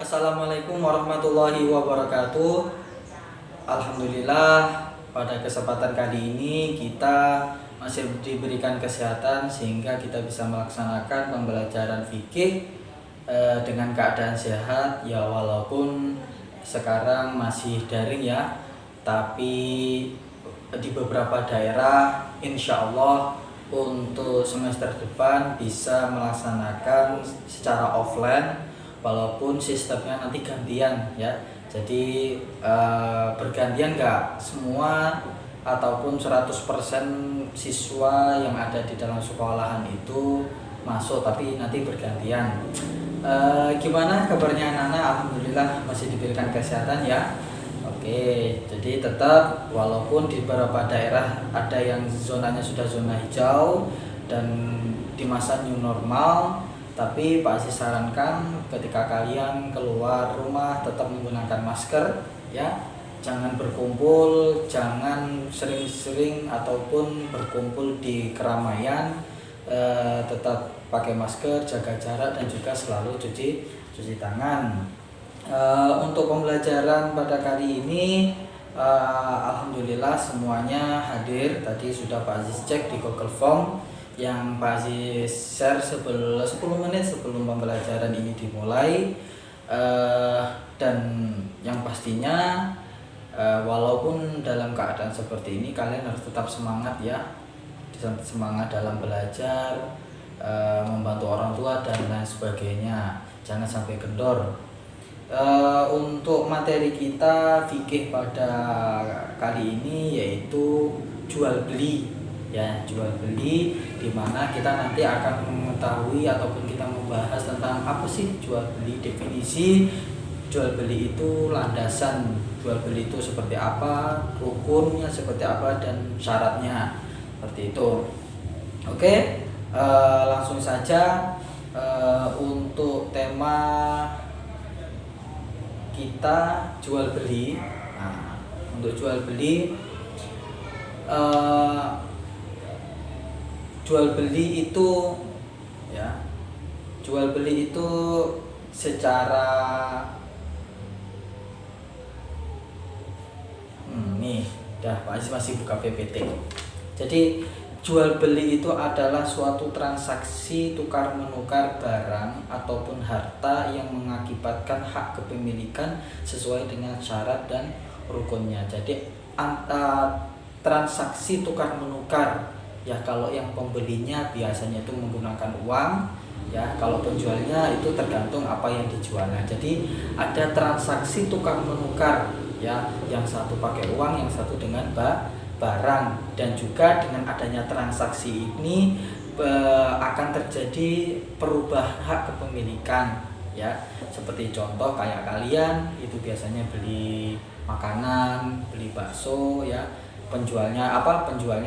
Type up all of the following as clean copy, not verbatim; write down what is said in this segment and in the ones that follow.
Assalamualaikum warahmatullahi wabarakatuh. Alhamdulillah, pada kesempatan kali ini kita masih diberikan kesehatan sehingga kita bisa melaksanakan pembelajaran fikih dengan keadaan sehat ya, walaupun sekarang masih daring ya, tapi di beberapa daerah insya Allah untuk semester depan bisa melaksanakan secara offline, walaupun sistemnya nanti gantian ya. Jadi bergantian nggak semua ataupun 100% siswa yang ada di dalam sekolahan itu masuk, tapi nanti bergantian. Gimana kabarnya anak-anak? Alhamdulillah masih diberikan kesehatan ya. Oke, jadi tetap walaupun di beberapa daerah ada yang zonanya sudah zona hijau dan di masa new normal, tapi Pak Aziz sarankan ketika kalian keluar rumah tetap menggunakan masker ya. Jangan berkumpul, jangan sering-sering ataupun berkumpul di keramaian. Tetap pakai masker, jaga jarak, dan juga selalu cuci tangan. Untuk pembelajaran pada kali ini alhamdulillah semuanya hadir. Tadi sudah Pak Aziz cek di Google Form yang Pak Aziz share 10 menit sebelum pembelajaran ini dimulai. Dan yang pastinya walaupun dalam keadaan seperti ini kalian harus tetap semangat ya, semangat dalam belajar, membantu orang tua dan lain sebagainya, jangan sampai kendor. Untuk materi kita fikih pada kali ini yaitu jual beli ya, jual beli, dimana kita nanti akan mengetahui ataupun kita membahas tentang apa sih jual beli, definisi jual beli itu, landasan jual beli itu seperti apa, rukunnya seperti apa, dan syaratnya seperti itu. Oke, langsung saja untuk tema kita jual beli. Nah, untuk jual beli, jual beli itu ya, jual beli itu secara nih dah Pak Aziz masih buka PPT. Jadi jual beli itu adalah suatu transaksi tukar menukar barang ataupun harta yang mengakibatkan hak kepemilikan sesuai dengan syarat dan rukunnya. Jadi transaksi tukar menukar ya, kalau yang pembelinya biasanya itu menggunakan uang ya, kalau penjualnya itu tergantung apa yang dijual. Nah, jadi ada transaksi tukar menukar ya, yang satu pakai uang, yang satu dengan barang, dan juga dengan adanya transaksi ini akan terjadi perubahan hak kepemilikan ya. Seperti contoh kayak kalian itu biasanya beli makanan, beli bakso ya, penjualnya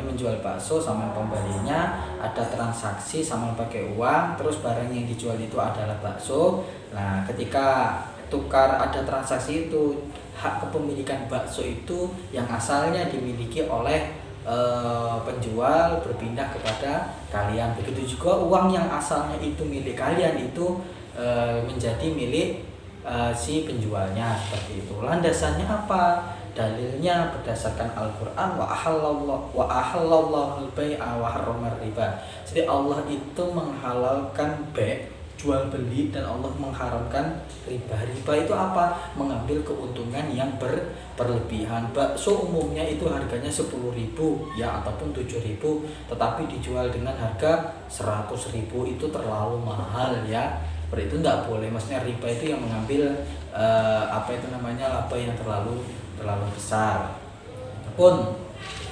menjual bakso sama pembelinya ada transaksi sama pakai uang, terus barang yang dijual itu adalah bakso. Nah, ketika tukar ada transaksi itu, hak kepemilikan bakso itu yang asalnya dimiliki oleh penjual berpindah kepada kalian. Begitu juga uang yang asalnya itu milik kalian itu menjadi milik si penjualnya, seperti itu. Landasannya apa? Dalilnya berdasarkan Al-Quran, wa ahallallahu al-bai'a wa harramar riba. Jadi Allah itu menghalalkan jual beli, dan Allah mengharamkan riba. Riba itu apa? Mengambil keuntungan yang berlebihan. Bakso umumnya itu harganya 10.000 ya, ataupun 7.000, tetapi dijual dengan harga 100.000, itu terlalu mahal ya. Seperti itu enggak boleh. Maksudnya riba itu yang mengambil laba yang terlalu besar. Pun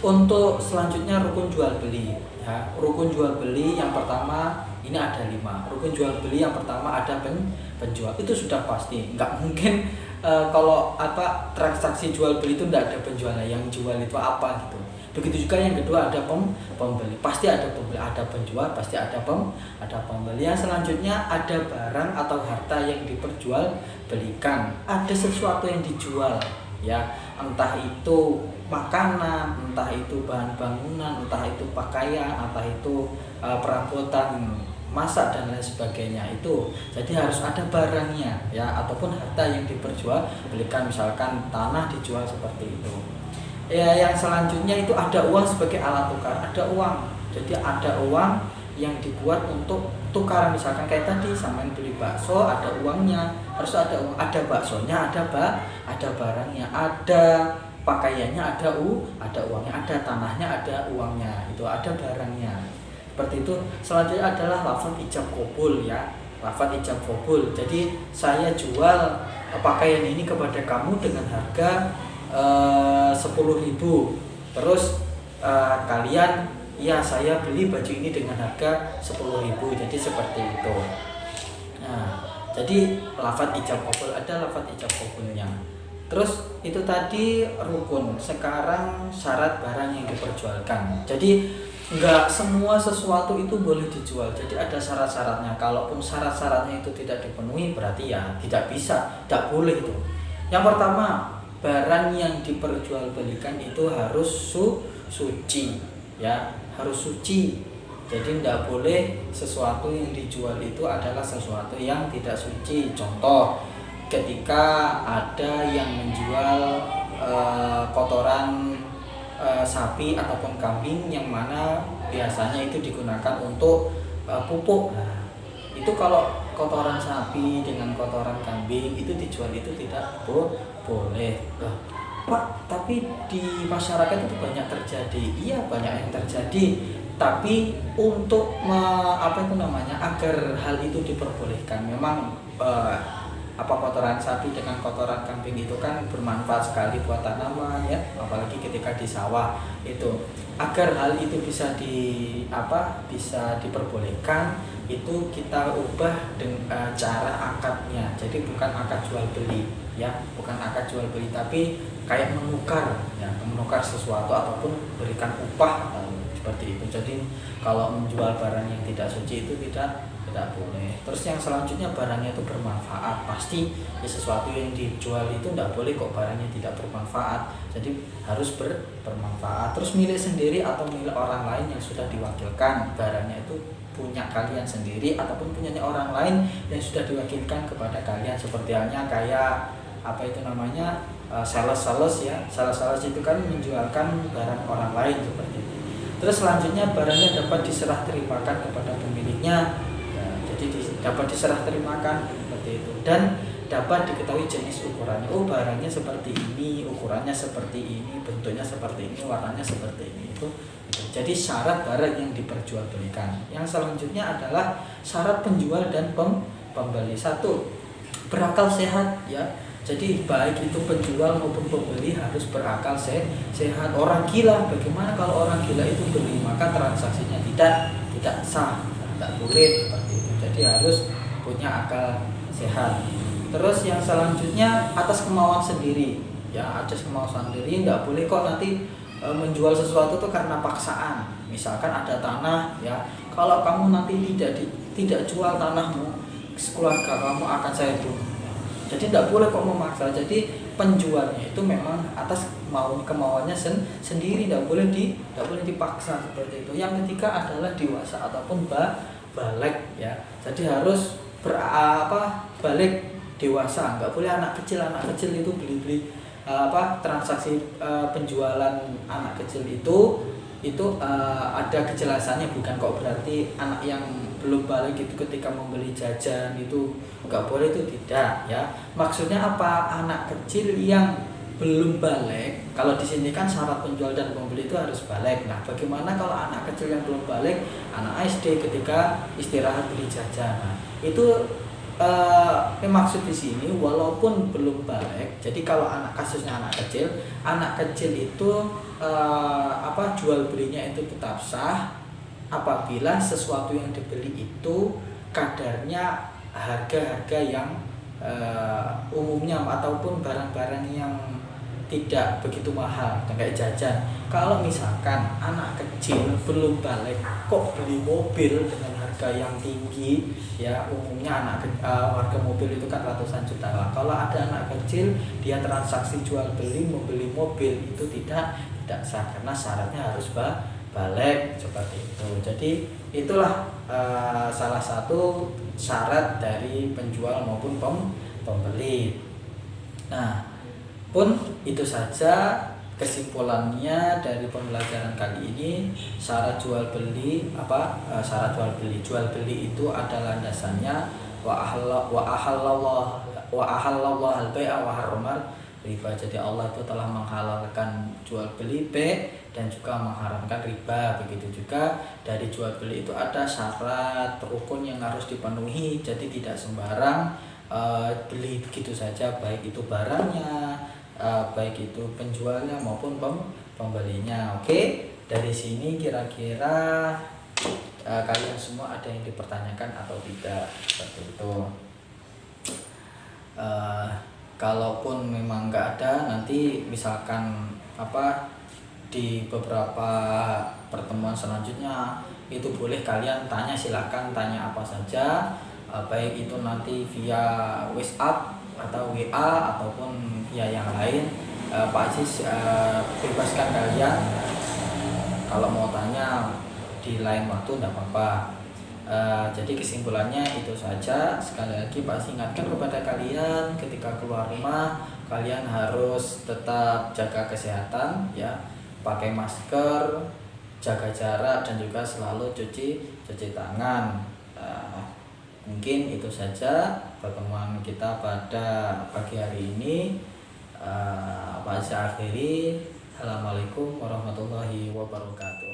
untuk selanjutnya rukun jual beli ya. Rukun jual beli yang pertama ini ada 5. Rukun jual beli yang pertama ada penjual. Itu sudah pasti, nggak mungkin kalau transaksi jual beli itu nggak ada penjualnya. Yang jual itu apa gitu. Begitu juga yang kedua ada pembeli. Pasti ada pembeli, ada penjual, pasti ada pembeli. Yang selanjutnya ada barang atau harta yang diperjualbelikan. Ada sesuatu yang dijual ya, entah itu makanan, entah itu bahan bangunan, entah itu pakaian, entah itu perabotan masak dan lain sebagainya itu. Jadi harus ada barangnya ya, ataupun harta yang diperjualbelikan, misalkan tanah dijual seperti itu. Ya, yang selanjutnya itu ada uang sebagai alat tukar. Ada uang. Jadi ada uang yang dibuat untuk tukaran, misalkan kayak tadi sampean beli bakso, ada uangnya, harus ada uang, ada baksonya, ada barangnya, ada pakaiannya, ada uangnya, ada tanahnya, ada uangnya, itu ada barangnya. Seperti itu. Selanjutnya adalah lafaz ijab qabul ya. Lafaz ijab qabul. Jadi saya jual pakaian ini kepada kamu dengan harga 10.000. Terus kalian, ya saya beli baju ini dengan harga 10.000. Jadi seperti itu. Nah, jadi lafaz ijab qabul, ada lafaz ijab qabulnya. Terus itu tadi rukun. Sekarang syarat barang yang diperjualkan. Jadi enggak semua sesuatu itu boleh dijual. Jadi ada syarat-syaratnya. Kalaupun syarat-syaratnya itu tidak dipenuhi, berarti ya tidak bisa, tidak boleh itu. Yang pertama, barang yang diperjualbelikan itu harus suci ya, harus suci. Jadi tidak boleh sesuatu yang dijual itu adalah sesuatu yang tidak suci. Contoh, ketika ada yang menjual kotoran sapi ataupun kambing yang mana biasanya itu digunakan untuk pupuk. Nah, itu kalau kotoran sapi dengan kotoran kambing itu dijual itu tidak boleh. Pak, tapi di masyarakat itu banyak terjadi. Iya, banyak yang terjadi. Tapi untuk agar hal itu diperbolehkan, memang kotoran sapi dengan kotoran kambing itu kan bermanfaat sekali buat tanaman ya, apalagi ketika di sawah itu. Agar hal itu bisa diperbolehkan, itu kita ubah dengan cara akadnya. Jadi bukan akad jual beli ya, bukan akad jual beli, tapi kayak menukar sesuatu ataupun berikan upah seperti itu. Jadi kalau menjual barang yang tidak suci itu tidak boleh. Terus yang selanjutnya, barangnya itu bermanfaat. Pasti ya, sesuatu yang dijual itu tidak boleh kok barangnya tidak bermanfaat. Jadi harus bermanfaat. Terus milik sendiri atau milik orang lain yang sudah diwakilkan. Barangnya itu punya kalian sendiri ataupun punyanya orang lain yang sudah diwakilkan kepada kalian. Seperti halnya kayak sales ya. Sales itu kan menjualkan barang orang lain seperti itu. Terus selanjutnya, barangnya dapat diserah terimakan kepada pemiliknya. Jadi dapat diserah terimakan seperti itu, dan dapat diketahui jenis ukurannya. Oh, barangnya seperti ini, ukurannya seperti ini, bentuknya seperti ini, warnanya seperti ini. Itu. Jadi syarat barang yang diperjualbelikan. Yang selanjutnya adalah syarat penjual dan pembeli. Satu, berakal sehat ya. Jadi baik itu penjual maupun pembeli harus berakal sehat. Orang gila, bagaimana kalau orang gila itu beli, maka transaksinya tidak sah, tidak boleh seperti itu. Jadi harus punya akal sehat. Terus yang selanjutnya, atas kemauan sendiri ya, atas kemauan sendiri. Tidak boleh kok nanti menjual sesuatu itu karena paksaan. Misalkan ada tanah ya, kalau kamu nanti tidak jual tanahmu, keluarga kamu akan saya bunuh. Jadi tidak boleh kok memaksa. Jadi penjualnya itu memang atas kemauannya sendiri, tidak boleh dipaksa seperti itu. Yang ketiga adalah dewasa ataupun balik ya. Jadi harus balik dewasa, nggak boleh anak kecil itu beli transaksi penjualan anak kecil itu ada kejelasannya, bukan kok berarti anak yang belum balik itu ketika membeli jajan itu nggak boleh, itu tidak ya. Maksudnya apa? Anak kecil yang belum balik, kalau di sini kan syarat penjual dan pembeli itu harus balik. Nah, bagaimana kalau anak kecil yang belum balik, anak SD ketika istirahat beli jajan? Nah, itu maksud di sini walaupun belum balik. Jadi kalau kasusnya anak kecil itu jual belinya itu tetap sah apabila sesuatu yang dibeli itu kadarnya harga-harga yang umumnya ataupun barang-barang yang tidak begitu mahal, kayak jajan. Kalau misalkan anak kecil belum balik kok beli mobil dengan harga yang tinggi ya, umumnya harga mobil itu kan ratusan juta lah. Kalau ada anak kecil dia transaksi jual beli membeli mobil itu tidak sah karena syaratnya harus balik. balik seperti itu. Jadi itulah salah satu syarat dari penjual maupun pembeli. Nah, pun itu saja kesimpulannya dari pembelajaran kali ini. Syarat jual beli syarat jual beli itu adalah landasannya wa ahallallah al-bai'a wa harramar riba. Jadi Allah itu telah menghalalkan jual beli dan juga mengharamkan riba. Begitu juga dari jual beli itu ada syarat rukun yang harus dipenuhi. Jadi tidak sembarang beli begitu saja, baik itu barangnya, baik itu penjualnya maupun pembelinya. Oke, dari sini kira-kira kalian semua ada yang dipertanyakan atau tidak, seperti itu. Kalaupun memang nggak ada, nanti misalkan di beberapa pertemuan selanjutnya itu boleh kalian tanya, silakan tanya apa saja, baik itu nanti via WhatsApp atau WA ataupun via yang lain. Pak Aziz bebaskan kalian kalau mau tanya di lain waktu, tidak apa-apa. Jadi kesimpulannya itu saja. Sekali lagi Pak Aziz ingatkan kepada kalian, ketika keluar rumah kalian harus tetap jaga kesehatan ya, pakai masker, jaga jarak, dan juga selalu cuci tangan. Mungkin itu saja pertemuan kita pada pagi hari ini. Pak Aziz akhiri. Assalamualaikum warahmatullahi wabarakatuh.